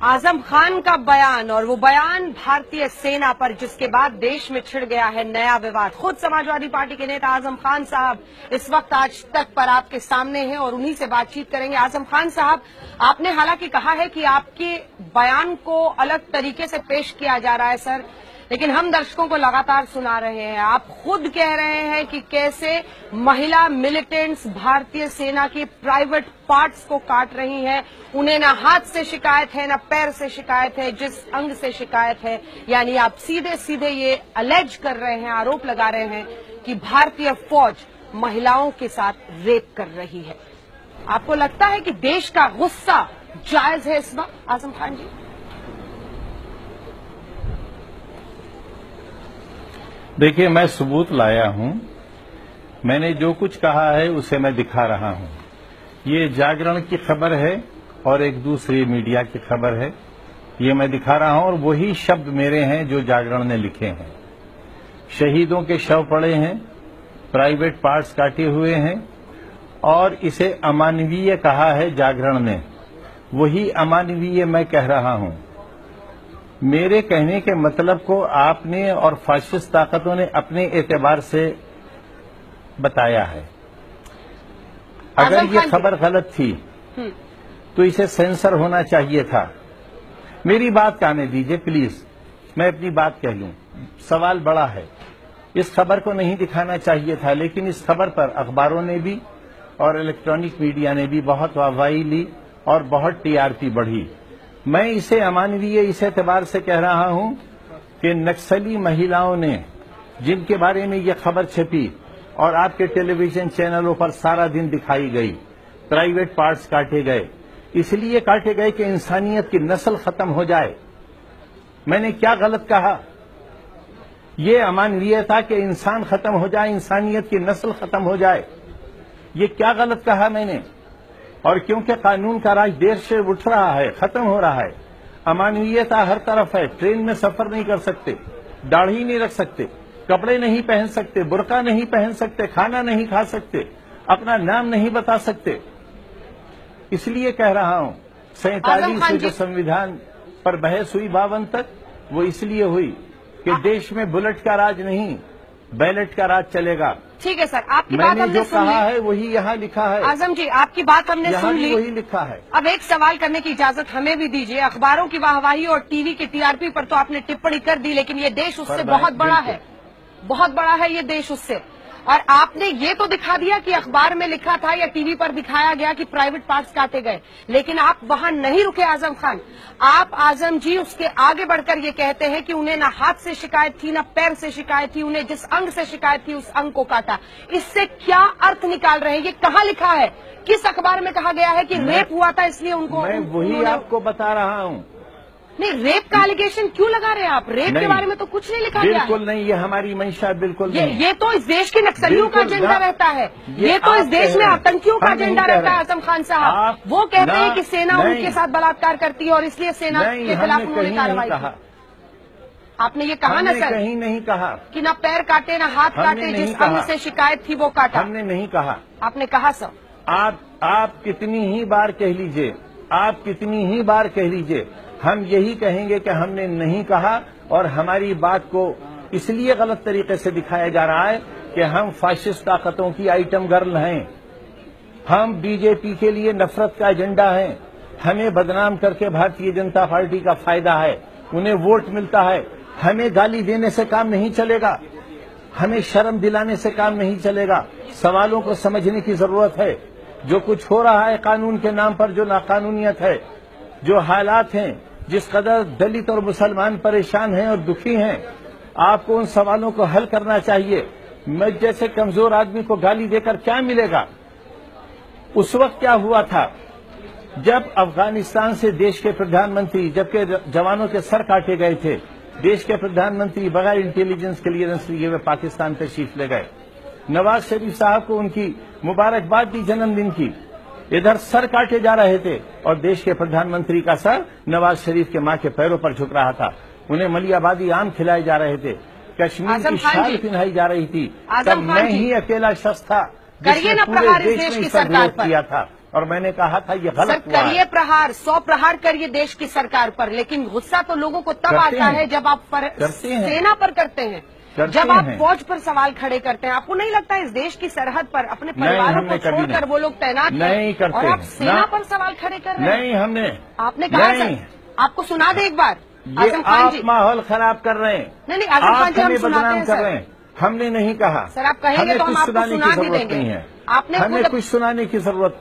आजम खान का बयान, और वो बयान भारतीय सेना पर, जिसके बाद देश में छिड़ गया है नया विवाद। खुद समाजवादी पार्टी के नेता आजम खान साहब इस वक्त आज तक पर आपके सामने हैं और उन्हीं से बातचीत करेंगे। आजम खान साहब, आपने हालांकि कहा है कि आपके बयान को अलग तरीके से पेश किया जा रहा है सर, लेकिन हम दर्शकों को लगातार सुना रहे हैं। आप खुद कह रहे हैं कि कैसे महिला मिलिटेंट्स भारतीय सेना की प्राइवेट पार्ट्स को काट रही हैं। उन्हें न हाथ से शिकायत है, न पैर से शिकायत है, जिस अंग से शिकायत है। यानी आप सीधे सीधे ये अलेज कर रहे हैं, आरोप लगा रहे हैं कि भारतीय फौज महिलाओं के साथ रेप कर रही है। आपको लगता है कि देश का गुस्सा जायज है इस वक्त, आजम खान जी? देखिए, मैं सबूत लाया हूं। मैंने जो कुछ कहा है उसे मैं दिखा रहा हूं। ये जागरण की खबर है और एक दूसरी मीडिया की खबर है। ये मैं दिखा रहा हूं और वही शब्द मेरे हैं जो जागरण ने लिखे हैं। शहीदों के शव पड़े हैं, प्राइवेट पार्ट्स काटे हुए हैं और इसे अमानवीय कहा है जागरण ने। वही अमानवीय मैं कह रहा हूं। मेरे कहने के मतलब को आपने और फाशिस्ट ताकतों ने अपने एतबार से बताया है। अगर ये खबर गलत थी तो इसे सेंसर होना चाहिए था। मेरी बात कहने दीजिए प्लीज, मैं अपनी बात कह लूं। सवाल बड़ा है। इस खबर को नहीं दिखाना चाहिए था, लेकिन इस खबर पर अखबारों ने भी और इलेक्ट्रॉनिक मीडिया ने भी बहुत वाहवाही ली और बहुत टीआरपी बढ़ी। मैं इसे अमानवीय इस एतबार से कह रहा हूं कि नक्सली महिलाओं ने, जिनके बारे में यह खबर छपी और आपके टेलीविजन चैनलों पर सारा दिन दिखाई गई, प्राइवेट पार्ट्स काटे गए। इसलिए काटे गए कि इंसानियत की नस्ल खत्म हो जाए। मैंने क्या गलत कहा? ये अमानवीय था कि इंसान खत्म हो जाए, इंसानियत की नस्ल खत्म हो जाए। ये क्या गलत कहा मैंने? और क्योंकि कानून का राज देर से उठ रहा है, खत्म हो रहा है, अमानवीयता हर तरफ है। ट्रेन में सफर नहीं कर सकते, दाढ़ी नहीं रख सकते, कपड़े नहीं पहन सकते, बुर्का नहीं पहन सकते, खाना नहीं खा सकते, अपना नाम नहीं बता सकते। इसलिए कह रहा हूं, 47 से जो संविधान पर बहस हुई 52 तक, वो इसलिए हुई कि देश में बुलेट का राज नहीं, बैलेट का राज चलेगा। ठीक है सर, आपकी बात हमने जो कहा है वही यहाँ लिखा है। आजम जी, आपकी बात हमने सुन ली, वही लिखा है। अब एक सवाल करने की इजाजत हमें भी दीजिए। अखबारों की वाहवाही और टीवी की टीआरपी पर तो आपने टिप्पणी कर दी, लेकिन ये देश उससे बहुत बड़ा है, बहुत बड़ा है ये देश उससे। और आपने ये तो दिखा दिया कि अखबार में लिखा था या टीवी पर दिखाया गया कि प्राइवेट पार्ट्स काटे गए, लेकिन आप वहां नहीं रुके आजम खान। आप आजम जी उसके आगे बढ़कर ये कहते हैं कि उन्हें न हाथ से शिकायत थी, न पैर से शिकायत थी, उन्हें जिस अंग से शिकायत थी उस अंग को काटा। इससे क्या अर्थ निकाल रहे हैं? ये कहाँ लिखा है? किस अखबार में कहा गया है कि रेप हुआ था इसलिए उनको? मैं वही आपको बता रहा हूँ। नहीं, रेप का एलिगेशन क्यों लगा रहे हैं आप? रेप के बारे में तो कुछ नहीं लिखा गया है। बिल्कुल नहीं, ये हमारी मंशा बिल्कुल नहीं। ये तो इस देश के नक्सलियों का एजेंडा रहता है। ये तो इस देश में आतंकियों का एजेंडा रहता है आजम खान साहब। वो कहते हैं कि सेना उनके साथ बलात्कार करती है और इसलिए सेना के खिलाफ उन्होंने कार्रवाई की। आपने ये कहा ना सर? कहीं नहीं कहा कि ना पैर काटे ना हाथ काटे, जिस अंग से शिकायत थी वो काटा। हमने नहीं कहा। आपने कहा सर। आप कितनी ही बार कह लीजिए, आप कितनी ही बार कह लीजिए, हम यही कहेंगे कि हमने नहीं कहा। और हमारी बात को इसलिए गलत तरीके से दिखाया जा रहा है कि हम फाशिस्ट ताकतों की आइटम गर्ल हैं। हम बीजेपी के लिए नफरत का एजेंडा है। हमें बदनाम करके भारतीय जनता पार्टी का फायदा है, उन्हें वोट मिलता है। हमें गाली देने से काम नहीं चलेगा, हमें शर्म दिलाने से काम नहीं चलेगा। सवालों को समझने की जरूरत है। जो कुछ हो रहा है कानून के नाम पर, जो नाकानूनियत है, जो हालात हैं, जिस कदर दलित और मुसलमान परेशान हैं और दुखी हैं, आपको उन सवालों को हल करना चाहिए। मैं जैसे कमजोर आदमी को गाली देकर क्या मिलेगा? उस वक्त क्या हुआ था जब अफगानिस्तान से देश के प्रधानमंत्री, जबकि जवानों के सर काटे गए थे, देश के प्रधानमंत्री बगैर इंटेलिजेंस क्लियरेंस लिए हुए पाकिस्तान तशरीफ ले गए। नवाज शरीफ साहब को उनकी मुबारकबाद दी जन्मदिन की। इधर सर काटे जा रहे थे और देश के प्रधानमंत्री का सर नवाज शरीफ के मां के पैरों पर झुक रहा था। उन्हें मलियाबादी आम खिलाए जा रहे थे, कश्मीर की शाल पहनाई जा रही थी। तब मैं ही अकेला शख्स था जिसने पूरे देश में इसका विरोध किया था। اور میں نے کہا تھا یہ غلط ہوا ہے۔ کریے پرہار، 100 پرہار کریے دیش کی سرکار پر، لیکن غصہ تو لوگوں کو تب آتا ہے جب آپ سینا پر کرتے ہیں، جب آپ فوج پر سوال کھڑے کرتے ہیں۔ آپ کو نہیں لگتا اس دیش کی سرحد پر اپنے پریواروں کو چھوڑ کر وہ لوگ تعینات نہیں کرتے اور آپ سینا پر سوال کھڑے کر رہے ہیں؟ نہیں، ہم نے آپ نے کہا سر، آپ کو سنا دے ایک بار اعظم خان آپ جی، ماحول خراب کر رہے ہیں، نہیں اعظم خان جی ہم سناتے ہیں کر سر، رہے ہیں۔ ہم نے نہیں کہا، سر آپ کہیں گے تو ہم آپ کو سنا بھی دیں گے۔ آپ نے ہمیں کچھ سنانے کی ضرورت